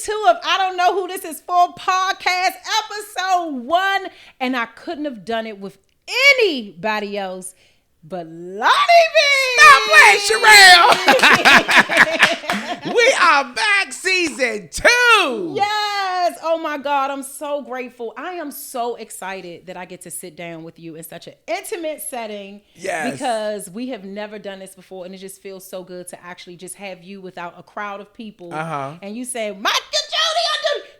2 of I Don't Know Who This Is For podcast, episode 1. And I couldn't have done it with anybody else but Lonnie Bee. Stop playing, Sherrell. We are back, season 2. Yes. Oh my God. I'm so grateful. I am so excited that I get to sit down with you in such an intimate setting. Yes. Because we have never done this before. And it just feels so good to actually just have you without a crowd of people. And you say, Mike and Jody,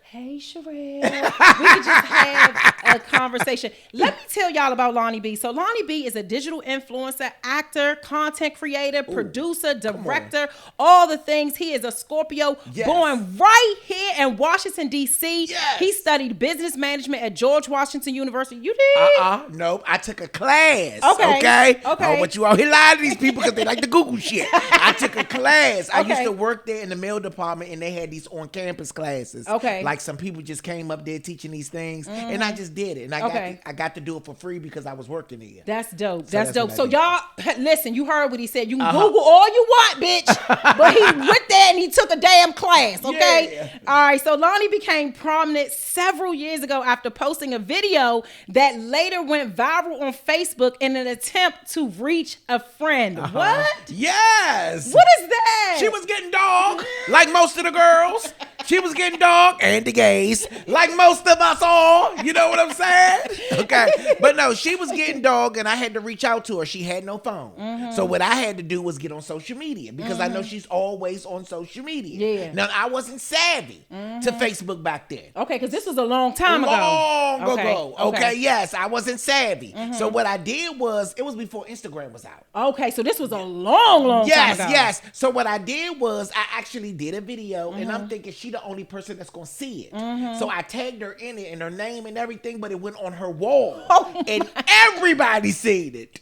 hey, Sherrell. We could just have a conversation. Let me tell y'all about Lonnie Bee. So Lonnie Bee is a digital influencer, actor, content creator, producer, director, all the things. He is a Scorpio, born right here in Washington, D.C. Yes. He studied business management at George Washington University. You did? Nope. I took a class. Okay. I don't want you out here lying to these people because they like to Google shit. I took a class. I used to work there in the mail department, and they had these on-campus classes. Like some people just came up there teaching these things, and I just did it. And I got to do it for free because I was working there. That's dope. That's dope. So y'all, listen, you heard what he said. You can Google all you want, bitch. But he went there and he took a damn class, okay? Yeah. All right, so Lonnie became prominent several years ago after posting a video that later went viral on Facebook in an attempt to reach a friend. What? Yes. What is that? She was getting dog, like most of the girls. She was getting dog and the gays, like most of us all. You know what I'm saying? Okay. But no, she was getting dog, and I had to reach out to her. She had no phone. So what I had to do was get on social media because I know she's always on social media. Yeah. Now, I wasn't savvy to Facebook back then. Okay, because this was a long time ago. Long ago. Okay, yes, I wasn't savvy. So what I did was, it was before Instagram was out. Okay, so this was a long time ago. Yes. So what I did was, I actually did a video, and I'm thinking she the only person that's gonna see it. So I tagged her in it and her name and everything, but it went on her wall, and everybody seen it.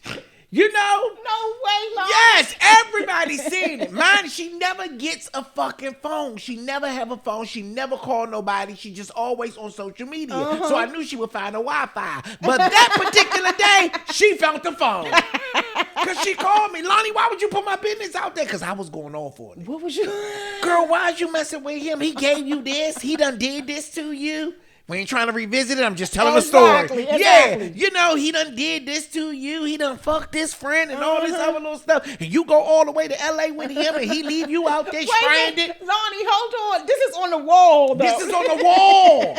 You know? No way, Lonnie. Yes, everybody seen it. Mine, she never gets a fucking phone. She never have a phone. She never call nobody. She just always on social media. So I knew she would find a Wi-Fi. But that particular day, she found the phone. Because she called me, Lonnie, why would you put my business out there? Because I was going off on it. What was you? Girl, why is you messing with him? He gave you this. He done did this to you. We ain't trying to revisit it. I'm just telling the story. Exactly. Yeah, you know, he done did this to you. He done fucked this friend and all this other little stuff. And you go all the way to L.A. with him, and he leave you out there stranded. Lonnie, hold on. This is on the wall, though. This is on the wall.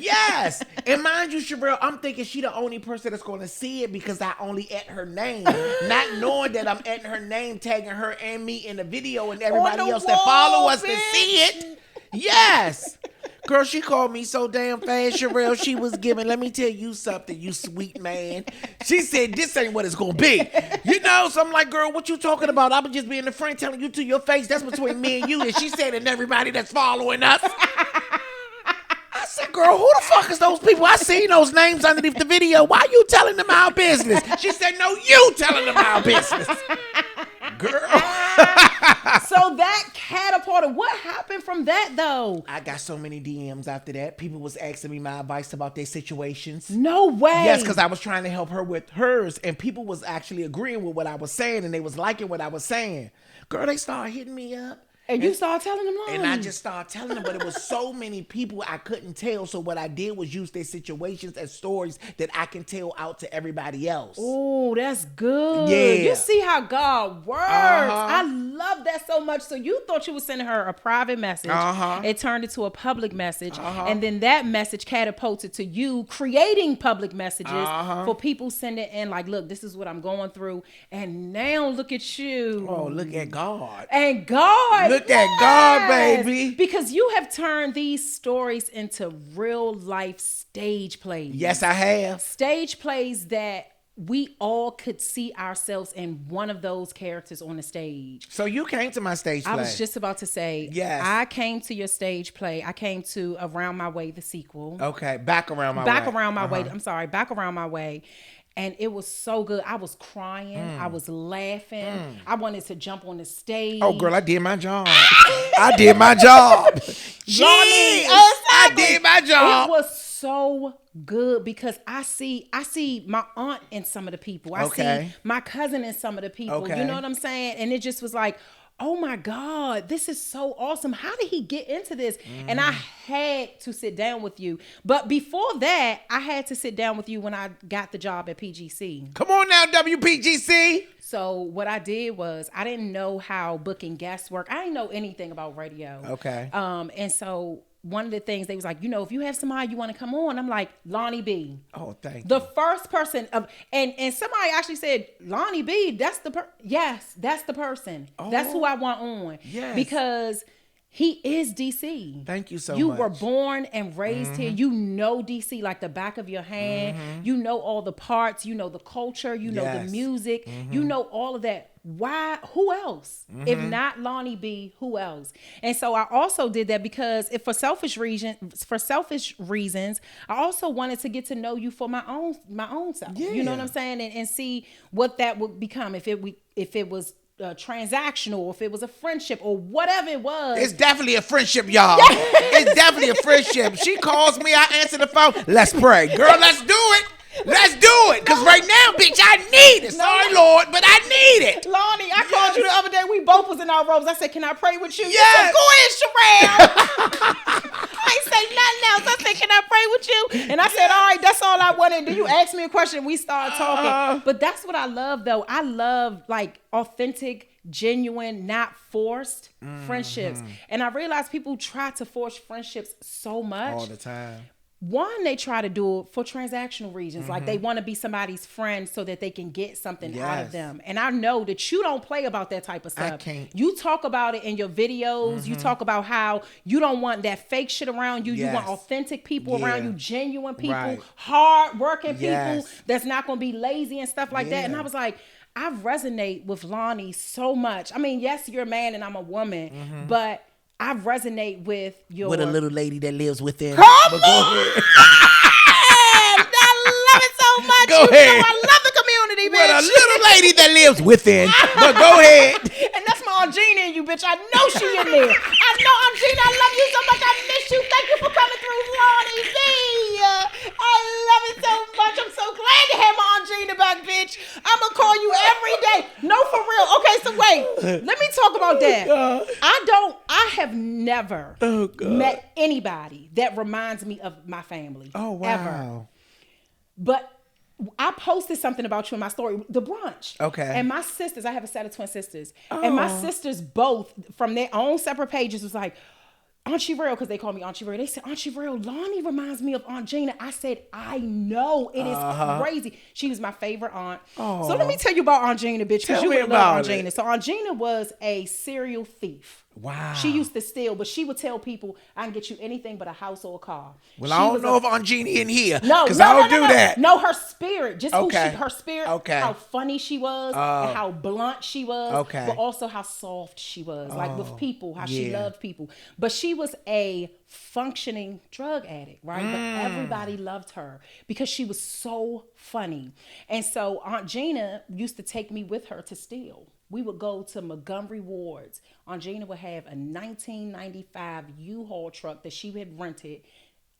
Yes. And mind you, Sherrell, I'm thinking she the only person that's going to see it because I only at her name. Not knowing that I'm at her name, tagging her and me in the video, and everybody else that follow us can see it. Yes. Girl, she called me so damn fast, Sherrell. She was giving, let me tell you something, you sweet man. She said, this ain't what it's going to be. You know, so I'm like, girl, what you talking about? I was just being a friend telling you to your face. That's between me and you. And she said, and everybody that's following us. I said, girl, who the fuck is those people? I seen those names underneath the video. Why you telling them our business? She said, no, you telling them our business. Girl. So that catapulted. What happened from that, though? I got so many DMs after that. People was asking me my advice about their situations. No way. Yes, because I was trying to help her with hers, and people was actually agreeing with what I was saying, and they was liking what I was saying. Girl, they started hitting me up. And you started telling them Lonnie. And I just started telling them, but it was so many people I couldn't tell. So what I did was use their situations as stories that I can tell out to everybody else. Oh, that's good. Yeah. You see how God works. I love that so much. So you thought you were sending her a private message. It turned into a public message. And then that message catapulted to you creating public messages for people sending in like, look, this is what I'm going through. And now look at you. Oh, look at God. And God. Look at God, baby. Because you have turned these stories into real life stage plays. Yes, I have. Stage plays that we all could see ourselves in one of those characters on the stage. So you came to my stage play. I was just about to say, yes. I came to your stage play. I came to Around My Way, the sequel. Okay, Back Around My Way. Back Around My Way. I'm sorry, Back Around My Way. And it was so good. I was crying. I was laughing. I wanted to jump on the stage. Oh, girl, I did my job. I did my job. Jeez, I did my job. It was so good because I see my aunt in some of the people. I see my cousin in some of the people. You know what I'm saying? And it just was like, oh my God, this is so awesome. How did he get into this? And I had to sit down with you. But before that, I had to sit down with you when I got the job at PGC. Come on now, WPGC. So what I did was I didn't know how booking guests work. I didn't know anything about radio. Okay. And so one of the things they was like, if you have somebody you want to come on, I'm like, Lonnie Bee. Oh, thank you. The first person and somebody actually said, Lonnie Bee, that's the yes, that's the person. Oh, that's who I want on. Yes. Because he is DC. Thank you so much. You were born and raised here. You know DC like the back of your hand. You know all the parts. You know the culture. You know the music. You know all of that. Why? Who else? If not Lonnie Bee, who else? And so I also did that because for selfish reasons, I also wanted to get to know you for my own self. Yeah. You know what I'm saying? And see what that would become if it was transactional, if it was a friendship or whatever it was. It's definitely a friendship, y'all. It's definitely a friendship. She calls me, I answer the phone. Let's pray. Girl, let's do it. Let's do it. Because right now, bitch, I need it. Sorry, Lord, but I need it. Lonnie, I called you the other day. We both was in our robes. I said, can I pray with you? Yes. You said, go ahead, Sherrell. I ain't say nothing else. I said, can I pray with you? And I said, all right, that's all I wanted. Do you ask me a question? We started talking. But that's what I love, though. I love, like, authentic, genuine, not forced friendships. And I realize people try to force friendships so much. All the time. One, they try to do it for transactional reasons. Like they want to be somebody's friend so that they can get something out of them. And I know that you don't play about that type of stuff. I can't. You talk about it in your videos. You talk about how you don't want that fake shit around you. You want authentic people around you, genuine people, hard-working people that's not going to be lazy and stuff like that. And I was like, I resonate with Lonnie so much. I mean, yes, you're a man and I'm a woman, but I resonate with your... With a little lady that lives within. Come on! I love it so much. Go ahead. I love the community, bitch. With a little lady that lives within. But go ahead. And that's my Aunt Gina in you, bitch. I know she in there. I know, Aunt Gina, I love you so much. I miss you. Thank you for coming through, Lonnie B. I love it so much. I'm so glad to have my Aunt Gina back, bitch. I'm going to call you every day. No, for real. Okay, so wait. Let me talk about that. I have never met anybody that reminds me of my family. Oh, wow. Ever. But I posted something about you in my story, the brunch. Okay. And my sisters, I have a set of twin sisters. And my sisters both, from their own separate pages, was like, Aunt Sherrell, because they call me Aunt Sherrell. They said, Aunt Sherrell, Lonnie reminds me of Aunt Gina. I said, I know. It is crazy. She was my favorite aunt. So let me tell you about Aunt Gina, bitch, because you would love Aunt Gina. So Aunt Gina was a serial thief. Wow. She used to steal, but she would tell people, I can get you anything but a house or a car. Well, I don't know if Aunt Gina in here. No, because I don't do that. No, her spirit. Just her spirit. Okay. How funny she was and how blunt she was. Okay. But also how soft she was. Like with people, how she loved people. But she was a functioning drug addict, right? But everybody loved her because she was so funny. And so Aunt Gina used to take me with her to steal. We would go to Montgomery Wards. Aunt Gina would have a 1995 U-Haul truck that she had rented.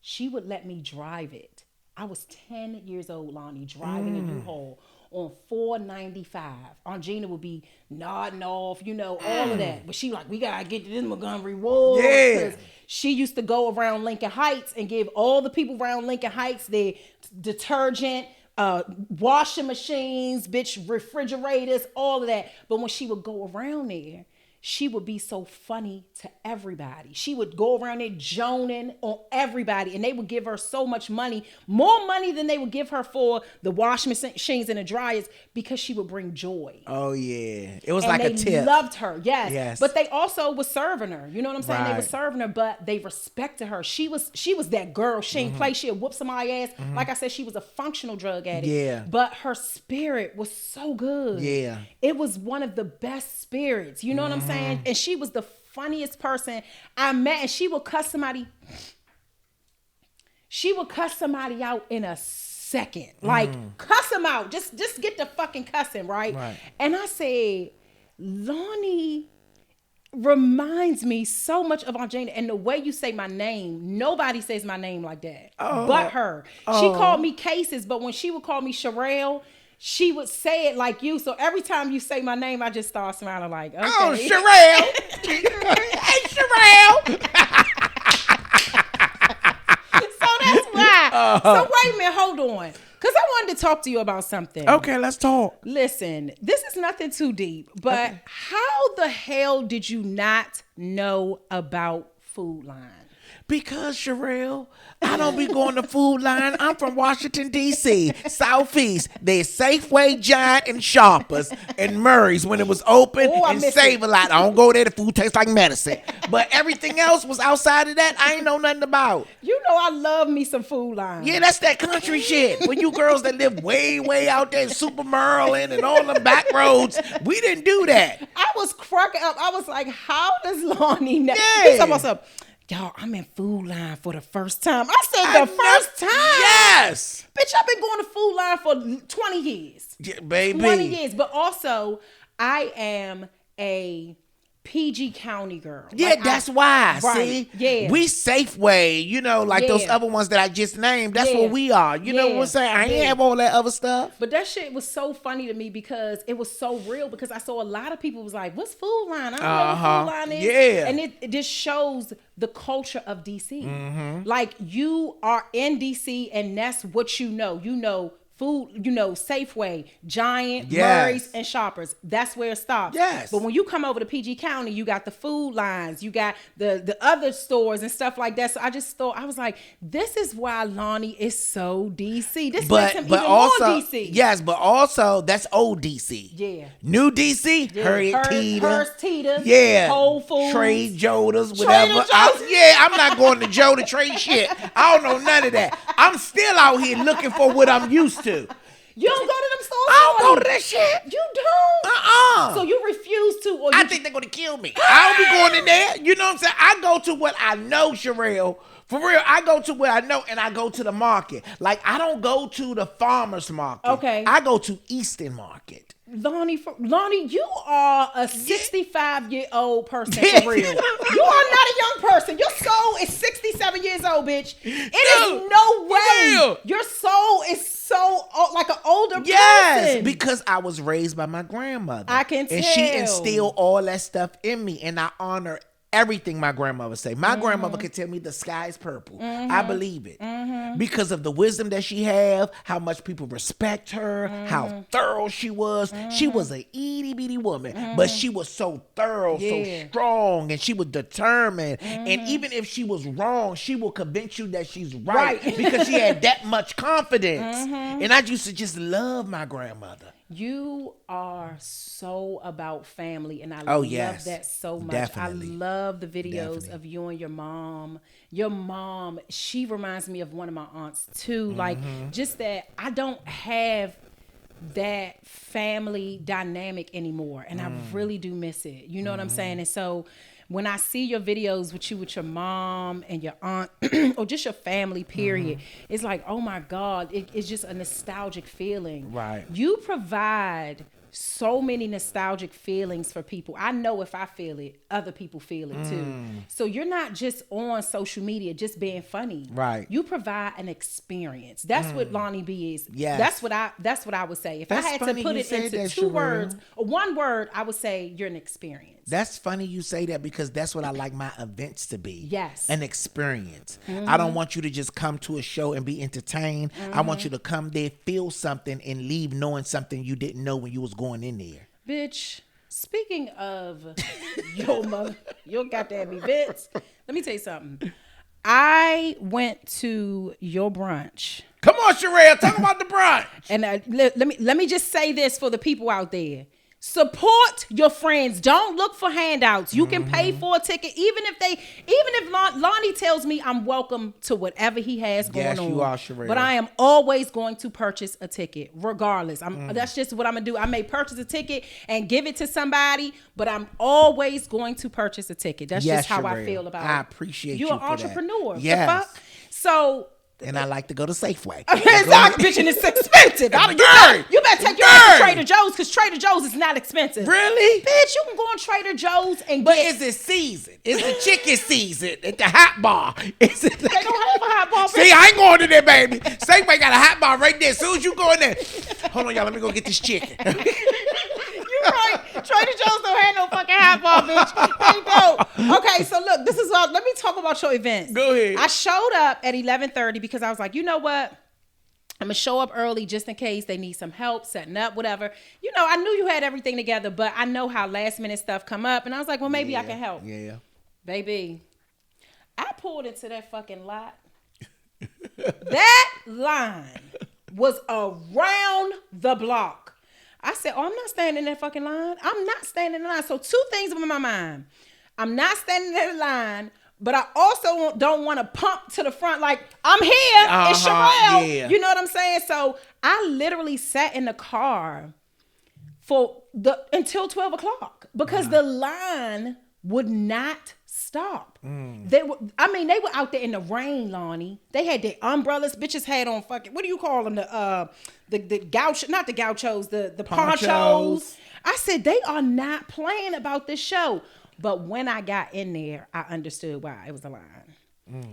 She would let me drive it. I was 10 years old, Lonnie, driving a U-Haul on 495. Aunt Gina would be nodding off, all of that. But she like, we got to get to this Montgomery Wards. Yeah. She used to go around Lincoln Heights and give all the people around Lincoln Heights their detergent, washing machines, bitch, refrigerators, all of that. But when she would go around there, she would be so funny to everybody. She would go around there joning on everybody, and they would give her so much money, more money than they would give her for the washing machines and the dryers, because she would bring joy. Oh, yeah. It was and like a tip. They loved her, yes. But they also was serving her. You know what I'm saying? Right. They were serving her, but they respected her. She was that girl. She ain't play. She'd whoop somebody's ass. Like I said, she was a functional drug addict. Yeah. But her spirit was so good. Yeah. It was one of the best spirits. You know what I'm saying? And she was the funniest person I met, and she would cuss somebody out in a second. Like, cuss them out. Just get the fucking cussing, right? And I said, Lonnie reminds me so much of Aunt Gina, and the way you say my name, nobody says my name like that but her. She called me Cases, but when she would call me Sherrell, she would say it like you. So every time you say my name, I just start smiling like, okay. Oh, Sherrell. Hey, Sherrell. So that's why. So wait a minute, hold on. Because I wanted to talk to you about something. Okay, let's talk. Listen, this is nothing too deep, but how the hell did you not know about Food Line? Because, Sherrell, I don't be going to Food Line. I'm from Washington, D.C., Southeast. There's Safeway, Giant, and Shoppers, and Murray's when it was open, and Save-A-Lot. I don't go there. The food tastes like medicine. But everything else was outside of that I ain't know nothing about. You know I love me some Food Line. Yeah, that's that country shit. For you girls that live way, way out there in Super Maryland and all them back roads, we didn't do that. I was cracking up. I was like, how does Lonnie know? Yeah. He's almost up. Y'all, I'm in Food Line for the first time. I said the first time. Yes. Bitch, I've been going to Food Line for 20 years. Yeah, baby. 20 years. But also, I am a PG County girl. Yeah, like that's why. Right. See? Yeah. We Safeway, you know, like those other ones that I just named. That's what we are. You know what I'm saying? I ain't have all that other stuff. But that shit was so funny to me because it was so real, because I saw a lot of people was like, what's Food Line? I don't know what Food Line is. Yeah. And it just shows the culture of DC. Like, you are in DC and that's what you know. You know food, you know, Safeway, Giant, Murray's, and Shoppers. That's where it stops. Yes. But when you come over to PG County, you got the Food Lines, you got the other stores and stuff like that. So I just thought, I was like, this is why Lonnie is so DC. This makes him even also, more DC. Yes, but also that's old DC. Yeah. New DC, Harriet Teeter. Hearst Teeter. Yeah. Whole Foods. Trade Jodas, whatever. I'm not going to Joe to trade shit. I don't know none of that. I'm still out here looking for what I'm used to. You don't go to them stores? I don't go to that shit. You don't? So So you refuse to? Or I think they're going to kill me. I don't be going in there. You know what I'm saying? I go to what I know, Sherrell. For real, I go to where I know, and I go to the market. Like, I don't go to the farmer's market. Okay. I go to Easton Market. Lonnie, you are a 65-year-old person for real. You are not a young person. Your soul is 67 years old, bitch. It is no way. Your soul is so like an older person. Yes, because I was raised by my grandmother. I can tell. And she instilled all that stuff in me, and I honor everything my grandmother say. My grandmother could tell me the sky is purple. I believe it. Because of the wisdom that she have, how much people respect her, how thorough she was. She was a itty bitty woman, but she was so thorough, so strong, and she was determined. And even if she was wrong, she will convince you that she's right. Because she had that much confidence. And I used to just love my grandmother. You are so about family, and I love that so much. Definitely. I love the videos of you and your mom. Your mom, she reminds me of one of my aunts too. Like, just that I don't have that family dynamic anymore, and I really do miss it. You know what I'm saying? And so when I see your videos with your mom and your aunt or just your family period, it's like, oh my God, it's just a nostalgic feeling. Right. You provide so many nostalgic feelings for people. I know if I feel it, other people feel it too. So you're not just on social media just being funny. Right. You provide an experience. That's what Lonnie Bee is. Yes. That's what I would say. If I had to put it into two Sherrell. words or one word, I would say you're an experience. That's funny you say that, because that's what I like my events to be. Yes. An experience. I don't want you to just come to a show and be entertained. I want you to come there, feel something, and leave knowing something you didn't know when you was going in there. Bitch, speaking of your mother, your goddamn events, let me tell you something. I went to your brunch. Come on, Sherrell, talk about the brunch. And let me just say this for the people out there. Support your friends. Don't look for handouts. You can pay for a ticket, even if Lonnie tells me I'm welcome to whatever he has going on. Yes, you are, Sherrell. But I am always going to purchase a ticket, regardless. That's just what I'm gonna do. I may purchase a ticket and give it to somebody, but I'm always going to purchase a ticket. That's just how Sherrell. I feel about it. I appreciate you. You're an entrepreneur. Yes. The fuck? So And I like to go to Safeway. Exactly, bitch, and it's expensive. You better take your ass to Trader Joe's because Trader Joe's is not expensive. Really? Bitch, you can go on Trader Joe's and But is it seasoned? Is the chicken seasoned at the hot bar? Is it? They don't have a hot bar. See, I ain't going to there, baby. Safeway got a hot bar right there. As soon as you go in there. Hold on, y'all. Let me go get this chicken. You're right. Trader Joe's don't have no fucking hot bar, bitch. They don't. Okay, so look, this is all. Let me talk about your events. Go ahead. I showed up at 11:30 because I was like, you know what? I'm gonna show up early just in case they need some help setting up, whatever. You know, I knew you had everything together, but I know how last minute stuff come up, and I was like, well, maybe I can help. Yeah. Baby, I pulled into that fucking lot. That line was around the block. I said, oh, I'm not standing in that fucking line. I'm not standing in the line. So 2 things in my mind. I'm not standing in that line, but I also don't want to pump to the front like, I'm here. It's Sherrell. Yeah. You know what I'm saying? So I literally sat in the car until 12 o'clock because the line would not stop. They were out there in the rain, Lonnie. They had their umbrellas. Bitches had on fucking, what do you call them? The gaucho, not the gauchos, the ponchos. I said, they are not playing about this show. But when I got in there, I understood why it was a line.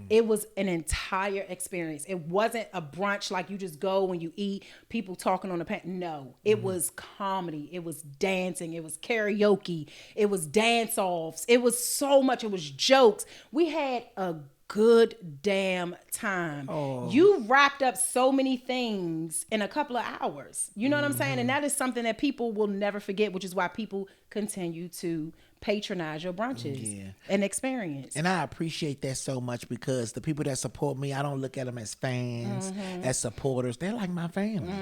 It was an entire experience. It wasn't a brunch like you just go when you eat, people talking on the pan. No, it was comedy. It was dancing. It was karaoke. It was dance-offs. It was so much. It was jokes. We had a good damn time. You wrapped up so many things in a couple of hours. You know what I'm saying? And that is something that people will never forget, which is why people continue to patronize your brunches and experience. And I appreciate that so much because the people that support me, I don't look at them as fans, as supporters. They're like my family.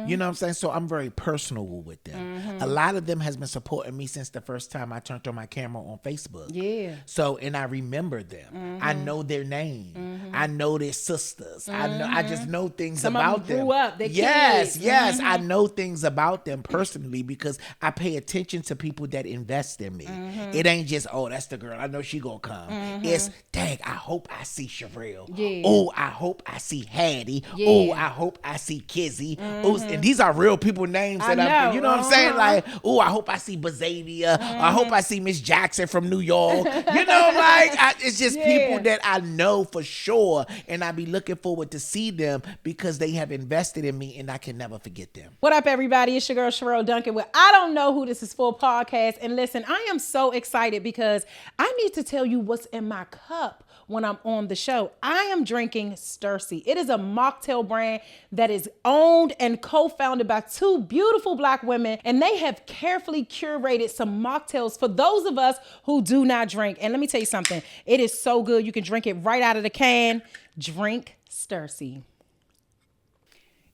You know what I'm saying? So I'm very personal with them. A lot of them has been supporting me since the first time I turned on my camera on Facebook. Yeah. So, and I remember them. I know their name. I know their sisters. I just know things about them. Grew up. Yes. I know things about them personally because I pay attention to people that invest in me. It ain't just, oh, that's the girl. I know she gonna come. It's, dang, I hope I see Sherrell. Yeah. Oh, I hope I see Hattie. Yeah. Oh, I hope I see Kizzy. Oh, and these are real people names that I'm, you know what I'm saying? Like, oh, I hope I see Bazavia. I hope I see Miss Jackson from New York. You know, like, it's just people that I know for sure. And I be looking forward to see them because they have invested in me and I can never forget them. What up, everybody? It's your girl, Sherrell Duncan with I Don't Know Who This Is For podcast. And listen, I am so excited because I need to tell you what's in my cup when I'm on the show. I am drinking Stursy. It is a mocktail brand that is owned and co-founded by 2 beautiful Black women, and they have carefully curated some mocktails for those of us who do not drink. And let me tell you something. It is so good. You can drink it right out of the can. Drink Stursy.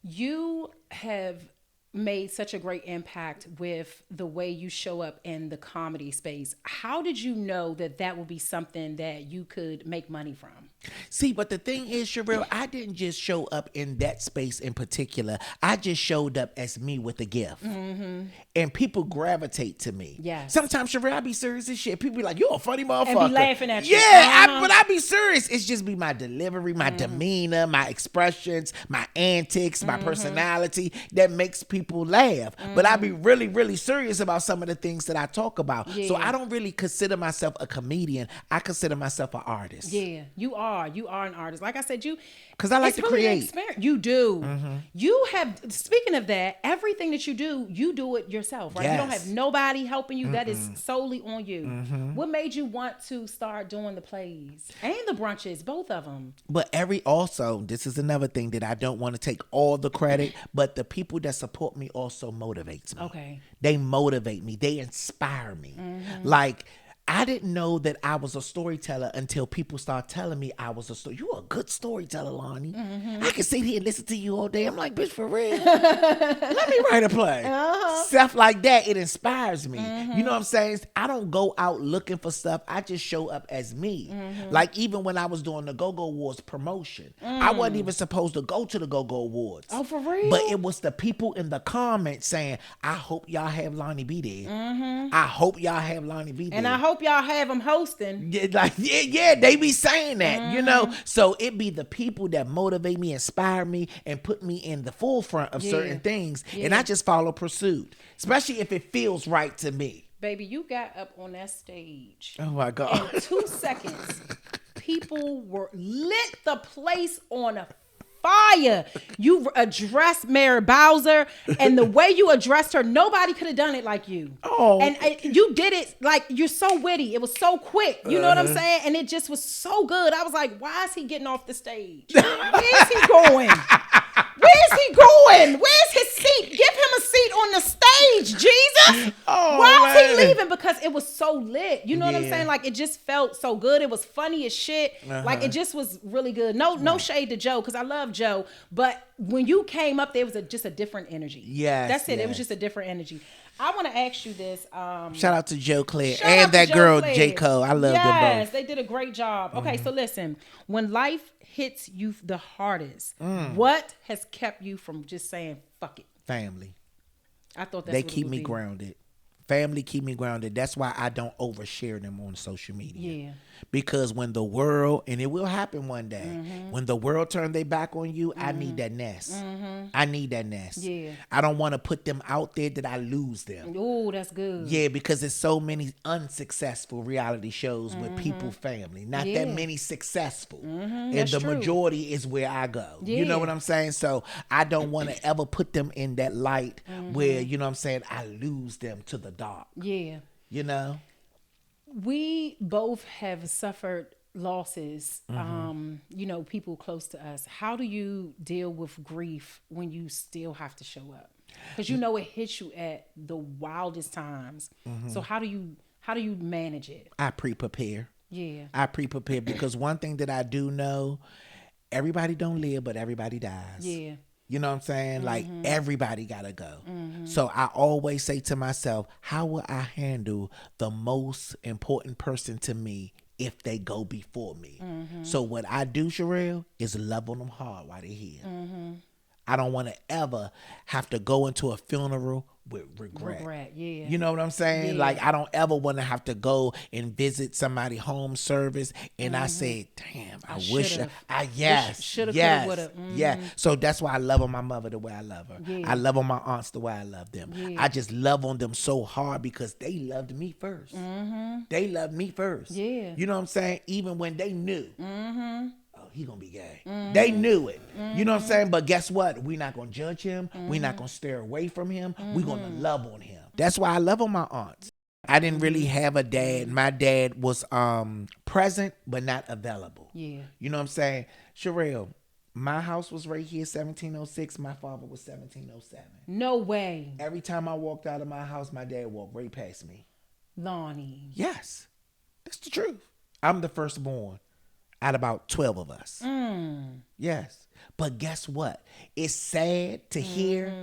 You have made such a great impact with the way you show up in the comedy space. How did you know that that would be something that you could make money from? See, but the thing is, Sherrell, I didn't just show up in that space in particular. I just showed up as me with a gift. And people gravitate to me. Yes. Sometimes, Sherrell, I be serious as shit. People be like, you a funny motherfucker. And be laughing at you. Yeah, but I be serious. It's just be my delivery, my demeanor, my expressions, my antics, my personality that makes people laugh. But I be really, really serious about some of the things that I talk about. Yeah. So I don't really consider myself a comedian. I consider myself an artist. Yeah, you are. You are an artist. Like I said, because I like to create. You do. You have, speaking of that, everything that you do it yourself, right? Yes. You don't have nobody helping you. That is solely on you. What made you want to start doing the plays and the brunches, both of them? But this is another thing that I don't want to take all the credit, but the people that support me also motivates me. Okay. They motivate me. They inspire me. Like, I didn't know that I was a storyteller until people start telling me I was a story. You a good storyteller, Lonnie. I can sit here and listen to you all day. I'm like, bitch, for real. Let me write a play. Stuff like that, it inspires me. You know what I'm saying? I don't go out looking for stuff. I just show up as me. Like even when I was doing the Go-Go Awards promotion, I wasn't even supposed to go to the Go-Go Awards. Oh, for real? But it was the people in the comments saying, I hope y'all have Lonnie Bee there. I hope y'all have Lonnie Bee there. And I hope hope y'all have him hosting. Yeah, they be saying that, you know. So it be the people that motivate me, inspire me, and put me in the forefront of certain things, and I just follow pursuit, especially if it feels right to me. Baby, you got up on that stage. Oh my God! In 2 seconds, people were lit the place on fire. You addressed Mary Bowser, and the way you addressed her, nobody could have done it like you. Oh, and you did it like you're so witty. It was so quick. You know what I'm saying? And it just was so good. I was like, why is he getting off the stage? Where is he going? Where's he going? Where's his seat? Give him a seat on the stage, Jesus. Why is he leaving? Because it was so lit. You know what I'm saying? Like, it just felt so good. It was funny as shit. Like, it just was really good. No shade to Joe, because I love Joe. But when you came up, there was just a different energy. Yes. That's it. It was just a different energy. I want to ask you this. Shout out to Joe Claire and that girl, J. Cole. I love them both. Yes, they did a great job. Okay, so listen. When life hits you the hardest, what has kept you from just saying, fuck it? Family. I thought they keep me grounded. Family keep me grounded. That's why I don't overshare them on social media. Yeah. Because when the world, and it will happen one day, when the world turn their back on you, I need that nest. I need that nest. Yeah. I don't want to put them out there that I lose them. Oh, that's good. Yeah, because there's so many unsuccessful reality shows with people, family. Not that many successful. And that's the true. majority is where I go. Yeah. You know what I'm saying? So I don't want to ever put them in that light where, you know what I'm saying, I lose them to the dark. Yeah. You know? We both have suffered losses, you know, people close to us. How do you deal with grief when you still have to show up? Because you know it hits you at the wildest times. So how do you manage it? I pre-prepare. Yeah. I pre-prepare because one thing that I do know, everybody don't live, but everybody dies. Yeah. You know what I'm saying? Like, everybody gotta go. So I always say to myself, how will I handle the most important person to me if they go before me? So what I do, Sherrell, is love on them hard while they're here. I don't want to ever have to go into a funeral with regret. Yeah. You know what I'm saying? Yeah. Like, I don't ever want to have to go and visit somebody's home service and I say, damn, I wish I shoulda, woulda. Yeah. So that's why I love on my mother the way I love her. Yeah. I love on my aunts the way I love them. Yeah. I just love on them so hard because they loved me first. They loved me first. Yeah. You know what I'm saying? Even when they knew. He gonna be gay. They knew it. You know what I'm saying? But guess what? We're not gonna judge him. We're not gonna stare away from him. We're gonna love on him. That's why I love on my aunts. I didn't really have a dad. My dad was present but not available. Yeah. You know what I'm saying? Sherrell, my house was right here, 1706. My father was 1707. No way. Every time I walked out of my house, my dad walked right past me. Lonnie. Yes. That's the truth. I'm the firstborn out of about 12 of us. Yes. But guess what? It's sad to hear,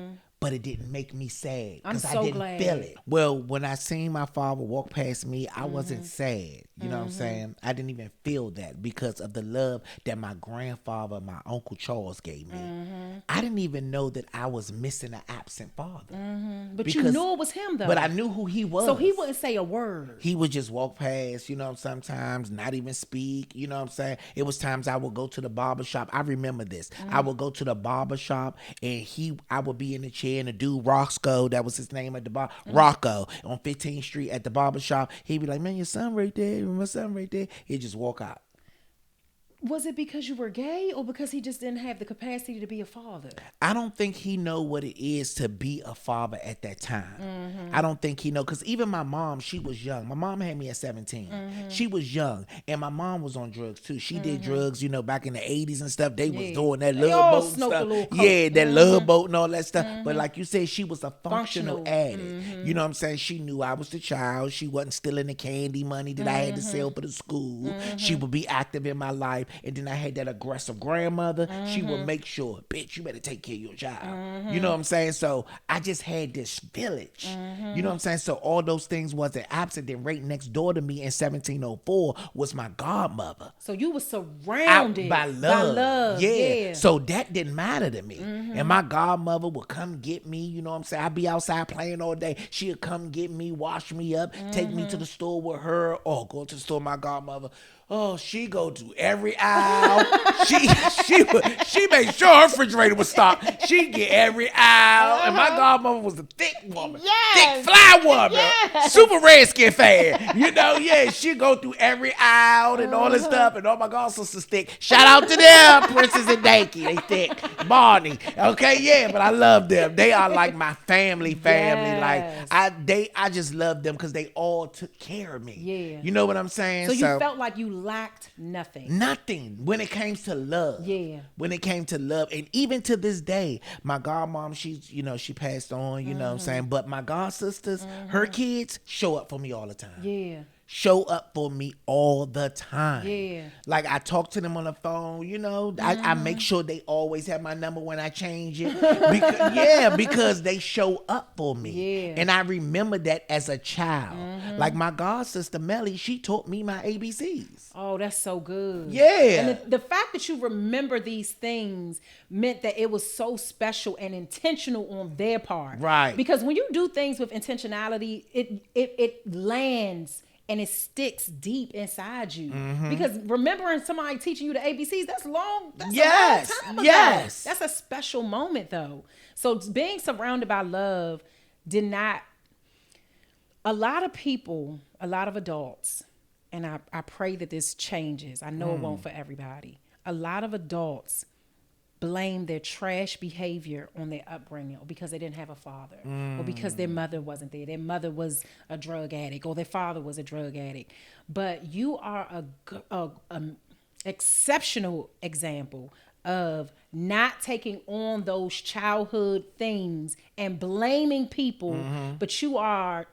but it didn't make me sad because I didn't feel it. Well, when I seen my father walk past me, I wasn't sad. You know what I'm saying? I didn't even feel that because of the love that my grandfather, my Uncle Charles gave me. I didn't even know that I was missing an absent father. But you knew it was him, though. But I knew who he was. So he wouldn't say a word. He would just walk past, you know, sometimes not even speak, you know what I'm saying? It was times I would go to the barber shop. I remember this. I would go to the barber shop and I would be in the chair and the dude Roscoe, that was his name at the bar, Rocco, on 15th Street at the barber shop. He'd be like, man, your son right there, my son right there. He'd just walk out. Was it because you were gay or because he just didn't have the capacity to be a father? I don't think he know what it is to be a father at that time. I don't think he know, because even my mom, she was young. My mom had me at 17. She was young, and my mom was on drugs too. She did drugs, you know, back in the 80s and stuff. They was doing that love boat and stuff. Yeah, that love boat and all that stuff. But like you said, she was a functional addict. You know what I'm saying? She knew I was the child. She wasn't stealing the candy money that I had to sell for the school. She would be active in my life. and then I had that aggressive grandmother. She would make sure, bitch, you better take care of your child. You know what I'm saying? So I just had this village. You know what I'm saying? So all those things wasn't absent. Then right next door to me in 1704 was my godmother. So you were surrounded by love. Yeah. So that didn't matter to me. And my godmother would come get me. You know what I'm saying? I'd be outside playing all day. She'd come get me, wash me up, take me to the store with her, or go to the store with my godmother. Oh, she go to every aisle. she made sure her refrigerator was stocked. She get every aisle. And my godmother was a thick woman. Thick fly woman. Super redskin fan. You know, she go through every aisle and all this stuff. And all my god sisters thick. Shout out to them, Princess and Danky. They thick. Barney. Okay, but I love them. They are like my family. Yes. Like I just love them because they all took care of me. Yeah. You know what I'm saying? So you felt like you lacked nothing when it came to love. When it came to love. And even to this day, my godmom, she passed on, you know what I'm saying? But my god sisters, her kids show up for me all the time. Show up for me all the time. Like I talk to them on the phone, you know. I make sure they always have my number when I change it. Because they show up for me. And I remember that as a child. Like my god sister Melly, she taught me my ABCs. Oh, that's so good. Yeah. And the fact that you remember these things meant that it was so special and intentional on their part. Right. Because when you do things with intentionality, it lands and it sticks deep inside you. Because remembering somebody teaching you the ABCs, that's a long time ago. That's a special moment though. So being surrounded by love did not, a lot of adults, and I pray that this changes. I know it won't for everybody. A lot of adults blame their trash behavior on their upbringing, or because they didn't have a father, or because their mother wasn't there. Their mother was a drug addict, or their father was a drug addict. But you are a exceptional example of not taking on those childhood things and blaming people, but you are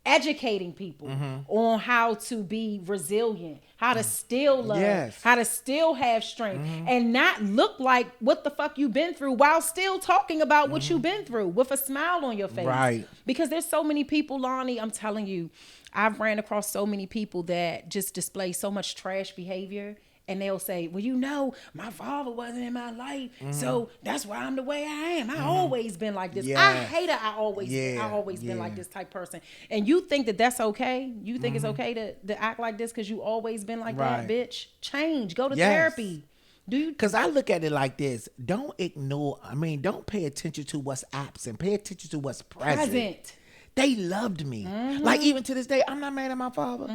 educating people on how to be resilient, how to still love, how to still have strength, and not look like what the fuck you've been through while still talking about what you've been through with a smile on your face. Right. Because there's so many people, Lonnie, I'm telling you, I've ran across so many people that just display so much trash behavior. And they'll say, well, you know, my father wasn't in my life, so that's why I'm the way I am. I always been like this. I hate it. I always been like this type person. And you think that that's okay? You think it's okay to act like this because you always been like that, bitch? Change. Go to therapy. Because I look at it like this. Don't pay attention to what's absent. Pay attention to what's present. They loved me. Like even to this day, I'm not mad at my father.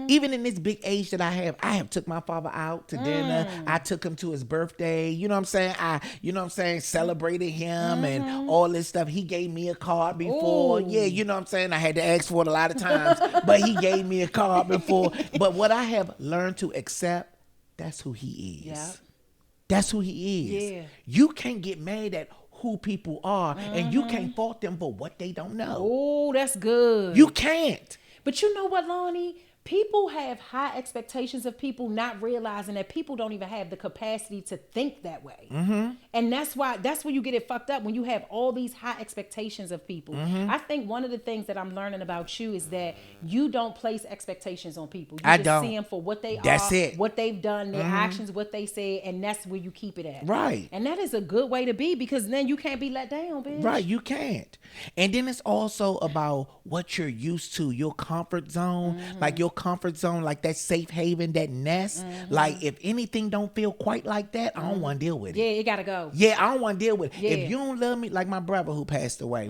Even in this big age that I have took my father out to dinner. I took him to his birthday. You know what I'm saying? Celebrated him and all this stuff. He gave me a card before. Ooh. Yeah, you know what I'm saying? I had to ask for it a lot of times, but he gave me a card before. But what I have learned to accept, that's who he is. Yeah. That's who he is. Yeah. You can't get mad at who people are, and you can't fault them for what they don't know. Oh, that's good. You can't. But you know what, Lonnie? People have high expectations of people, not realizing that people don't even have the capacity to think that way. And that's where you get it fucked up, when you have all these high expectations of people. I think one of the things that I'm learning about you is that you don't place expectations on people. You just see them for what they are, what they've done, their actions, what they say, and that's where you keep it at. Right. And that is a good way to be, because then you can't be let down, bitch. Right, you can't. And then it's also about what you're used to, your comfort zone, like your comfort zone, like that safe haven, that nest. Like if anything don't feel quite like that, I don't want to deal with it. Yeah, it gotta go. Yeah, I don't want to deal with it. If you don't love me, like my brother who passed away,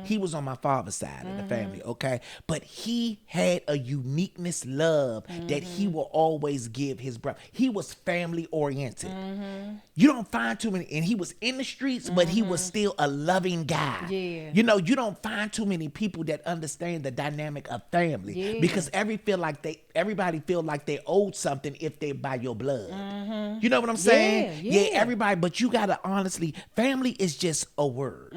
he was on my father's side of the family, okay? But he had a uniqueness love that he will always give his brother. He was family oriented. You don't find too many, and he was in the streets, but he was still a loving guy. Yeah. You know, you don't find too many people that understand the dynamic of family, because every everybody feel like they owed something if they by your blood. You know what I'm saying? Yeah, everybody. But you gotta honestly, family is just a word.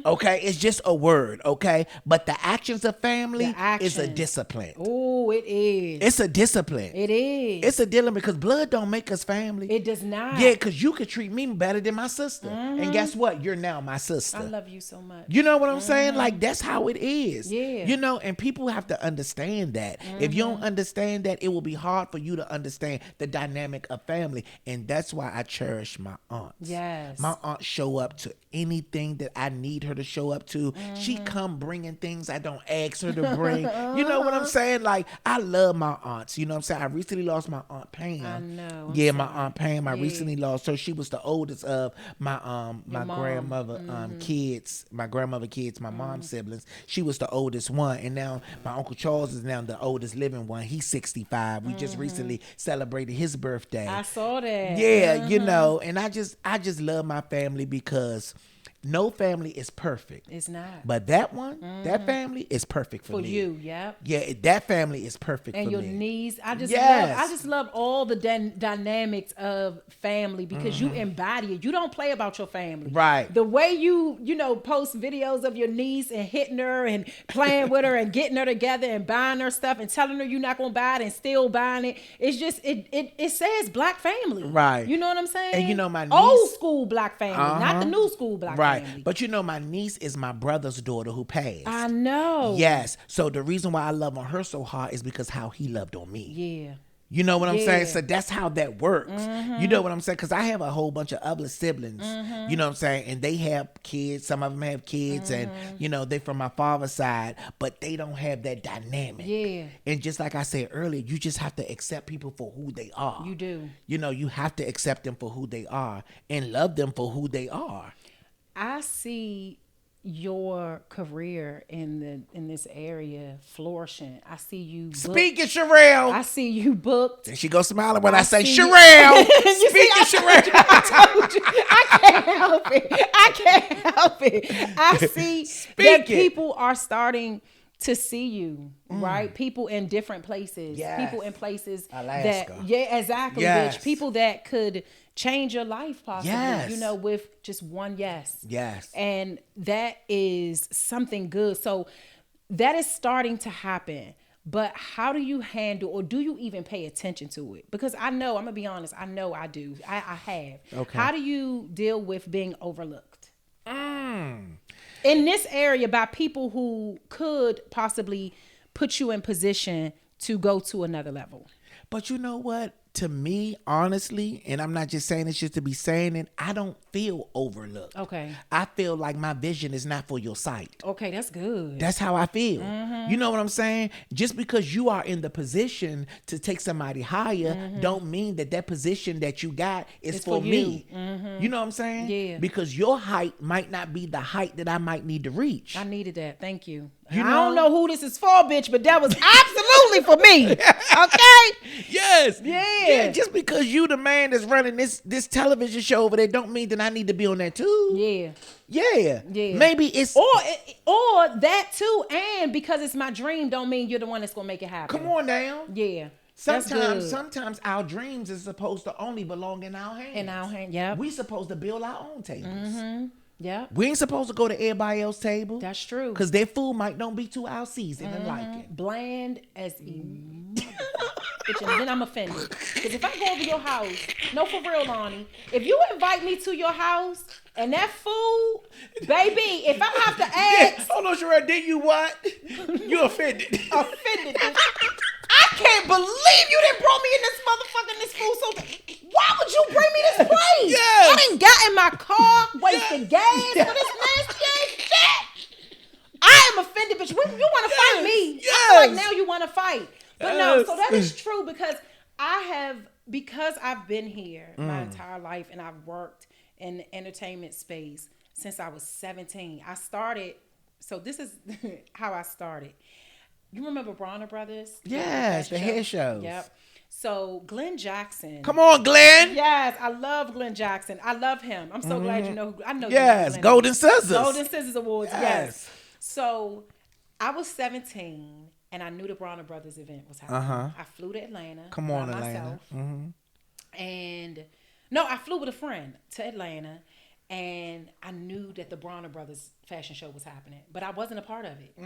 Okay, it's just a word. Okay, but the actions of family is a discipline. Oh, it is. It's a discipline. It is. It's a discipline because blood don't make us family. It does not. Yeah, because you could treat me better than my sister, and guess what? You're now my sister. I love you so much. You know what I'm saying? Like, that's how it is. Yeah. You know, and people have to understand that. If you don't understand that, it will be hard for you to understand the dynamic of family. And that's why I cherish my aunts. Yes. My aunt show up to anything that I need her to show up to. She come bringing things I don't ask her to bring. You know what I'm saying? Like, I love my aunts. You know what I'm saying? I recently lost my Aunt Pam. I know. Yeah, my Aunt Pam. I recently lost her. She was the oldest of my grandmother kids. My grandmother kids, my mom's siblings. She was the oldest one. And now my Uncle Charles is now the oldest living one. He's 65. We just recently celebrated his birthday. I saw that. Yeah, you know, and I just love my family because no family is perfect. It's not. But that one, that family is perfect for me. For you, yep. Yeah, that family is perfect for me. And your niece. I just love all the dynamics of family because you embody it. You don't play about your family. Right. The way you post videos of your niece and hitting her and playing with her and getting her together and buying her stuff and telling her you're not going to buy it and still buying it. It's just, it says black family. Right. You know what I'm saying? And you know my niece. Old school black family, not the new school black family. Right. But you know, my niece is my brother's daughter who passed. I know. Yes. So the reason why I love on her so hard is because how he loved on me. Yeah. You know what I'm saying? So that's how that works. You know what I'm saying? Because I have a whole bunch of other siblings, you know what I'm saying? And they have kids. Some of them have kids and, you know, they from my father's side, but they don't have that dynamic. Yeah. And just like I said earlier, you just have to accept people for who they are. You do. You know, you have to accept them for who they are and love them for who they are. I see your career in this area flourishing. I see you booked. Speaking, Sherrell. I see you booked. And she goes smiling when I say Sherrell. Speaking, Sherrell. I told you. I can't help it. I can't help it. I see that people are starting to see you, right? People in different places. Yes. People in places Alaska. Exactly, Yes. bitch. People that could change your life possibly, Yes. you know, with just one yes. Yes. And that is something good. So that is starting to happen. But how do you handle, or do you even pay attention to it? Because I know, I'm going to be honest, I know I do. I have. Okay. How do you deal with being overlooked? In this area by people who could possibly put you in position to go to another level? But you know what? To me, honestly, and I'm not just saying this just to be saying it, I don't feel overlooked. Okay. I feel like my vision is not for your sight. Okay, that's good. That's how I feel. You know what I'm saying? Just because you are in the position to take somebody higher, don't mean that that position that you got is It's for for me. you. You know what I'm saying? Yeah. Because your height might not be the height that I might need to reach. I needed that. Thank you. You I know? don't know who this is for, bitch, but that was absolutely for me. Okay? Yes. Yeah. Just because you the man that's running this television show over there don't mean that I need to be on that too. Yeah. Yeah. Yeah. Maybe it's or that too, and because it's my dream don't mean you're the one that's gonna make it happen. come on now. Yeah. That's good. Sometimes our dreams is supposed to only belong in our hands. In our hand, yeah. We supposed to build our own tables. Yeah. We ain't supposed to go to everybody else's table. That's true. Because their food might not be to our season and like it. Bland as bitch, and then I'm offended. Because if I go over your house, no, for real, Lonnie, if you invite me to your house and that food, baby, if I have to ask. Hold on, Sherrell, did you what? You offended. Offended. I can't believe you didn't brought me in this motherfucking this food. So why would you bring me this place? Yes. I didn't got in my car, wasting gas for this nasty ass shit. I am offended, bitch. You want to fight me? Yes. I feel like now you want to fight. But no, Yes. so that is true because I've been here my entire life and I've worked in the entertainment space since I was 17. I started, so this is how I started. You remember Bronner Brothers? Yes, the hair shows. Yep. So Glenn Jackson. Come on, Glenn. Yes, I love Glenn Jackson. I love him. I'm so glad you know who I know. Yes, Golden Scissors. Golden Scissors Awards. Yes. Yes. So I was 17 and I knew the Bronner Brothers event was happening. I flew to Atlanta. Come on, Atlanta. And no, I flew with a friend to Atlanta, and I knew that the Bronner Brothers fashion show was happening, but I wasn't a part of it.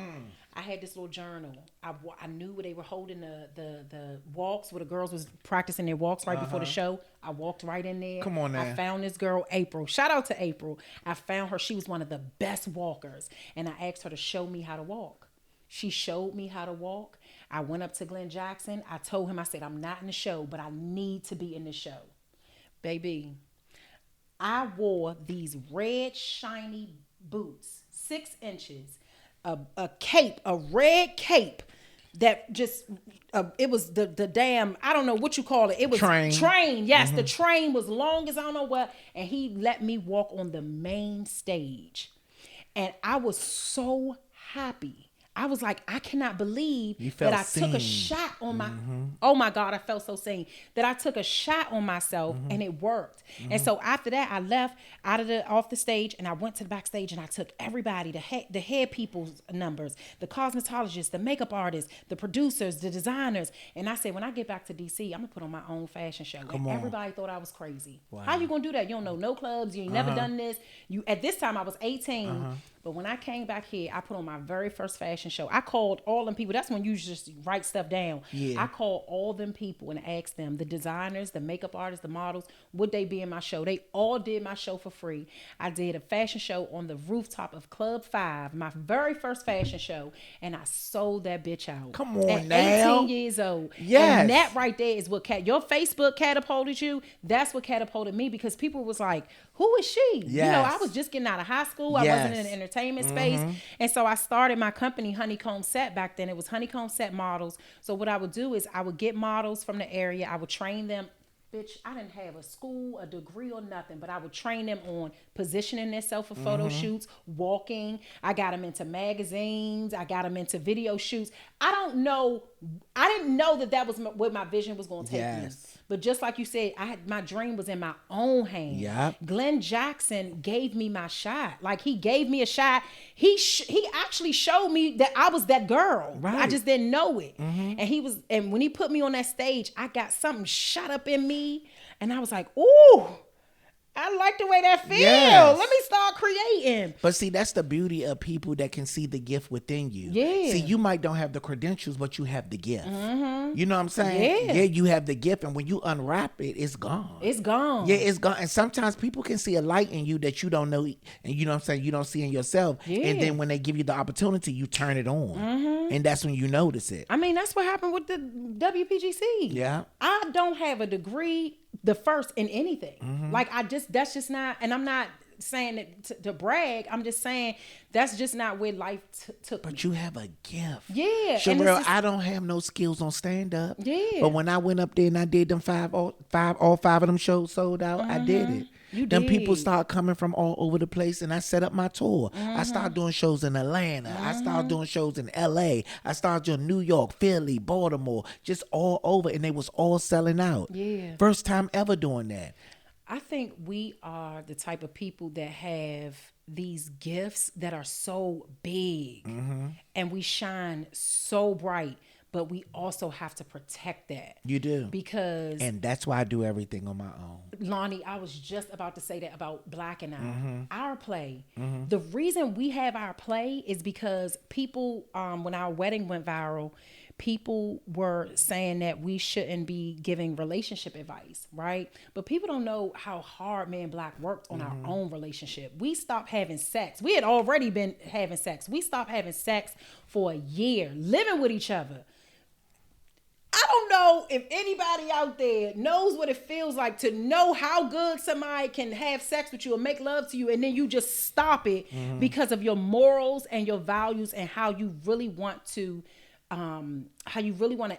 I had this little journal. I knew where they were holding the walks, where the girls was practicing their walks right before the show. I walked right in there. Come on now. I found this girl, April. Shout out to April. I found her. She was one of the best walkers, and I asked her to show me how to walk. She showed me how to walk. I went up to Glenn Jackson. I told him, I said, I'm not in the show, but I need to be in the show. Baby, I wore these red shiny boots, 6 inches, a cape, a red cape that just, it was the damn, I don't know what you call it. It was train. Yes, the train was long as I don't know what. And he let me walk on the main stage. And I was so happy. I was like, I cannot believe that I took a shot on my, oh my God, I felt so seen, that I took a shot on myself and it worked. And so after that, I left off the stage and I went to the backstage and I took everybody, the head people's numbers, the cosmetologists, the makeup artists, the producers, the designers. And I said, when I get back to DC, I'm gonna put on my own fashion show. And everybody thought I was crazy. Wow. How you gonna do that? You don't know no clubs. You ain't never done this. At this time I was 18. But when I came back here, I put on my very first fashion show. I called all them people. That's when you just write stuff down. Yeah. I called all them people and asked them, the designers, the makeup artists, the models, would they be in my show? They all did my show for free. I did a fashion show on the rooftop of Club 5, my very first fashion show, and I sold that bitch out. Come on at now. 18 years old. Yes. And that right there is what your Facebook catapulted you. That's what catapulted me, because people was like, who is she? Yes. You know, I was just getting out of high school. I wasn't in the entertainment space. And so I started my company, Honeycomb Set. Back then it was Honeycomb Set Models. So what I would do is I would get models from the area. I would train them. Bitch, I didn't have a school, a degree, or nothing, but I would train them on positioning themselves for photo shoots, walking. I got them into magazines. I got them into video shoots. I didn't know that was where my vision was going to take me. But just like you said, my dream was in my own hand. Yep. Glenn Jackson gave me my shot. Like, he gave me a shot. He actually showed me that I was that girl. Right. I just didn't know it. And when he put me on that stage, I got something shot up in me, and I was like, ooh, I like the way that feels. Yes. Let me start creating. But see, that's the beauty of people that can see the gift within you. Yeah. See, you might don't have the credentials, but you have the gift. You know what I'm saying? Yeah, you have the gift, and when you unwrap it, it's gone. It's gone. Yeah, it's gone. And sometimes people can see a light in you that you don't know, and you know what I'm saying, you don't see in yourself. Yeah. And then when they give you the opportunity, you turn it on. And that's when you notice it. I mean, that's what happened with the WPGC. Yeah. I don't have a degree, the first in anything. Like, that's just not, and I'm not saying it to brag. I'm just saying that's just not where life took me. But you have a gift. Yeah. Sherrell, I don't have no skills on stand up. Yeah. But when I went up there and I did them all five of them shows sold out, I did it. Them people start coming from all over the place, and I set up my tour. I started doing shows in Atlanta. I started doing shows in LA. I started doing New York, Philly, Baltimore, just all over, and they was all selling out. Yeah. First time ever doing that. I think we are the type of people that have these gifts that are so big, and we shine so bright. But we also have to protect that. You do. And that's why I do everything on my own. Lonnie, I was just about to say that about Black and I. Our play. The reason we have our play is because people, when our wedding went viral, people were saying that we shouldn't be giving relationship advice, right? But people don't know how hard me and Black worked on our own relationship. We stopped having sex. We had already been having sex. We stopped having sex for a year, living with each other. I don't know if anybody out there knows what it feels like to know how good somebody can have sex with you or make love to you, and then you just stop it because of your morals and your values and how you really want to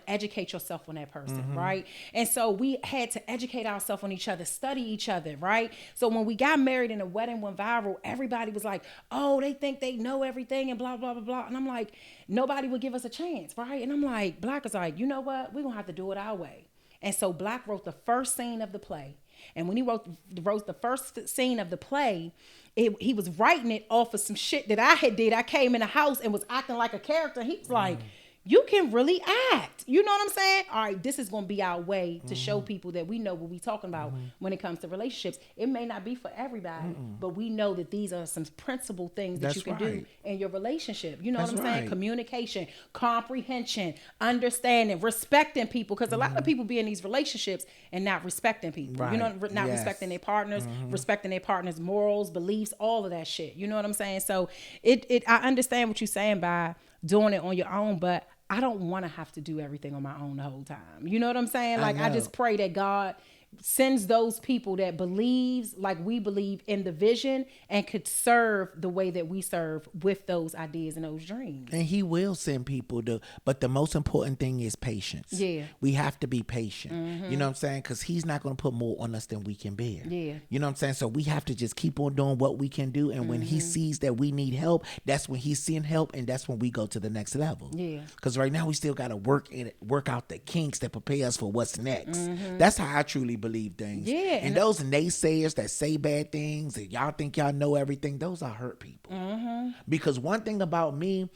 educate yourself on that person, right? And so we had to educate ourselves on each other, study each other, right? So when we got married and the wedding went viral, everybody was like, oh, they think they know everything and blah, blah, blah, blah. And I'm like, nobody would give us a chance, right? And I'm like, Black is like, you know what? We're going to have to do it our way. And so Black wrote the first scene of the play. And when he wrote the first scene of the play, he was writing it off of some shit that I had did. I came in the house and was acting like a character. He was like, you can really act. You know what I'm saying? All right, this is going to be our way to show people that we know what we're talking about when it comes to relationships. It may not be for everybody, but we know that these are some principal things that you can do in your relationship. You know what I'm saying? Communication, comprehension, understanding, respecting people. Because a lot of people be in these relationships and not respecting people. You know, not respecting their partners, respecting their partner's morals, beliefs, all of that shit. You know what I'm saying? So I understand what you're saying by doing it on your own, but I don't want to have to do everything on my own the whole time. You know what I'm saying? Like, I just pray that God sends those people that believes like we believe in the vision and could serve the way that we serve with those ideas and those dreams. And he will send people but the most important thing is patience. Yeah. We have to be patient. You know what I'm saying? Because he's not going to put more on us than we can bear. Yeah. You know what I'm saying? So we have to just keep on doing what we can do. And when he sees that we need help, that's when he's seeing help. And that's when we go to the next level. Yeah. Because right now we still got to work out the kinks that prepare us for what's next. That's how I truly believe things. Yeah. And those naysayers that say bad things and y'all think y'all know everything, those are hurt people. Because one thing about me,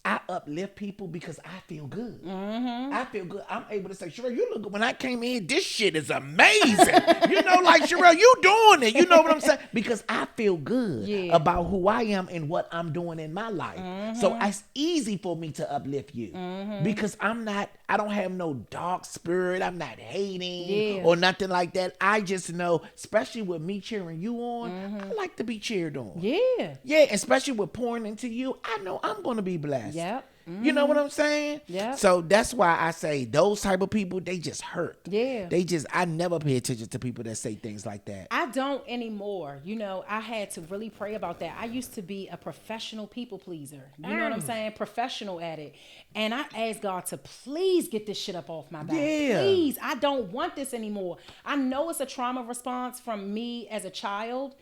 I uplift people because I feel good. I feel good. I'm able to say, Sherrell, you look good. When I came in, this shit is amazing. You know, like, Sherrell, you doing it. You know what I'm saying? Because I feel good about who I am and what I'm doing in my life. So it's easy for me to uplift you because I don't have no dark spirit. I'm not hating or nothing like that. I just know, especially with me cheering you on, I like to be cheered on. Yeah. Yeah, especially with pouring into you, I know I'm going to be blessed. Yep. You know what I'm saying? Yeah. So that's why I say those type of people, they just hurt. Yeah. I never pay attention to people that say things like that. I don't anymore. You know, I had to really pray about that. I used to be a professional people pleaser. You know what I'm saying? Professional at it. And I asked God to please get this shit up off my back. Yeah. Please. I don't want this anymore. I know it's a trauma response from me as a child.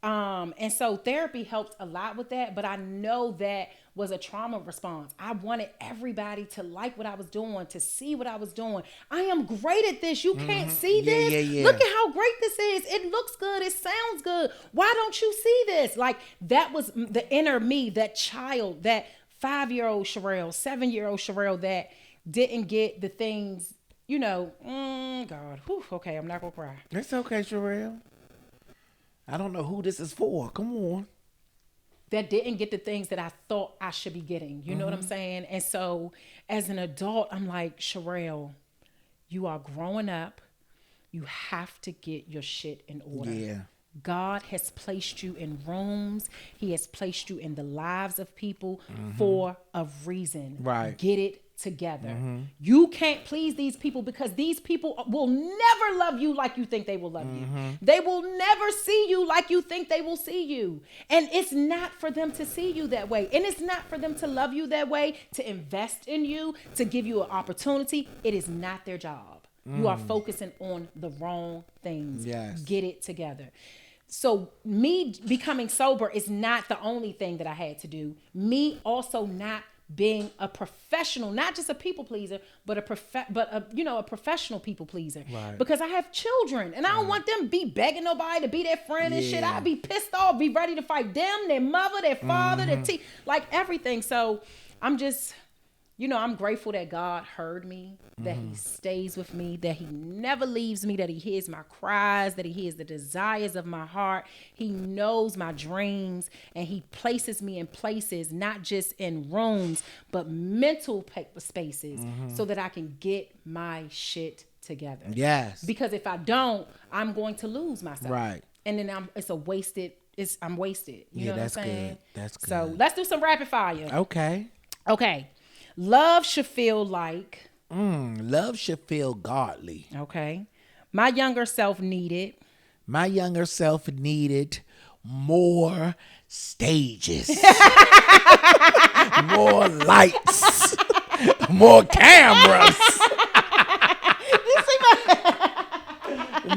And so therapy helped a lot with that, but I know that was a trauma response. I wanted everybody to like what I was doing, to see what I was doing. I am great at this. You can't see this. Yeah. Look at how great this is. It looks good. It sounds good. Why don't you see this? Like, that was the inner me, that child, that 5-year-old Sherrell, 7-year-old Sherrell that didn't get the things, you know, God. Whew, okay, I'm not gonna cry. It's okay, Sherrell. I don't know who this is for. Come on. That didn't get the things that I thought I should be getting. You know what I'm saying? And so as an adult, I'm like, Sherrell, you are growing up. You have to get your shit in order. Yeah. God has placed you in rooms. He has placed you in the lives of people for a reason. Right. Get it together. You can't please these people because these people will never love you like you think they will love you. They will never see you like you think they will see you. And it's not for them to see you that way. And it's not for them to love you that way, to invest in you, to give you an opportunity. It is not their job. You are focusing on the wrong things. Yes. Get it together. So me becoming sober is not the only thing that I had to do. Me also not being a professional, not just a people pleaser, but a professional people pleaser. Right. Because I have children and I don't want them to be begging nobody to be their friend and shit. I'd be pissed off, be ready to fight them, their mother, their father, their like everything. So I'm just, you know, I'm grateful that God heard me, that he stays with me, that he never leaves me, that he hears my cries, that he hears the desires of my heart. He knows my dreams, and he places me in places, not just in rooms, but mental spaces so that I can get my shit together. Yes. Because if I don't, I'm going to lose myself. Right. And then I'm wasted. You know what I'm saying? Good. That's good. So let's do some rapid fire. Okay. Love should feel like. Love should feel godly. Okay. My younger self needed more stages, more lights, more cameras,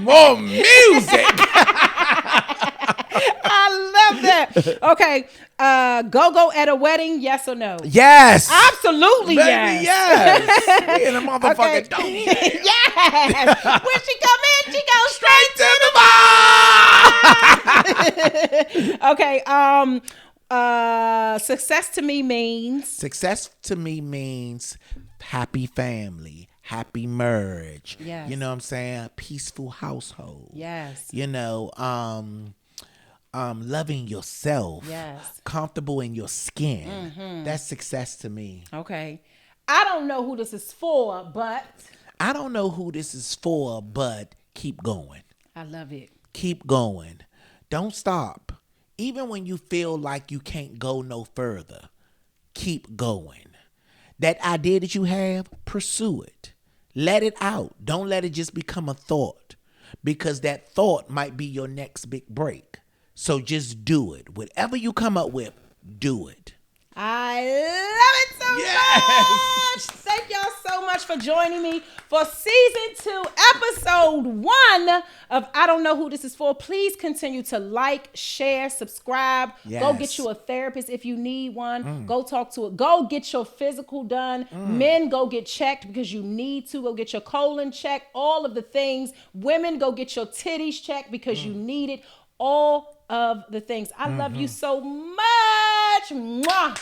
more music. I love that. Okay. Go at a wedding, yes or no? Yes. Absolutely. Baby, yes. In a motherfucking okay. Yes. When she come in, she goes straight to the bar. Okay. Success to me means happy family, happy marriage. Yes. You know what I'm saying? Peaceful household. Yes. You know, loving yourself. Yes. Comfortable in your skin. That's success to me. Okay. I don't know who this is for, but keep going. I love it. Keep going. Don't stop. Even when you feel like you can't go no further, keep going. That idea that you have, pursue it. Let it out. Don't let it just become a thought, because that thought might be your next big break. So just do it. Whatever you come up with, do it. I love it so much. Thank y'all so much for joining me for season 2, episode 1 of I Don't Know Who This Is For. Please continue to like, share, subscribe. Yes. Go get you a therapist if you need one. Go talk to it. Go get your physical done. Men, go get checked because you need to. Go get your colon checked. All of the things. Women, go get your titties checked because you need it. All of the things. I love you so much. Mwah.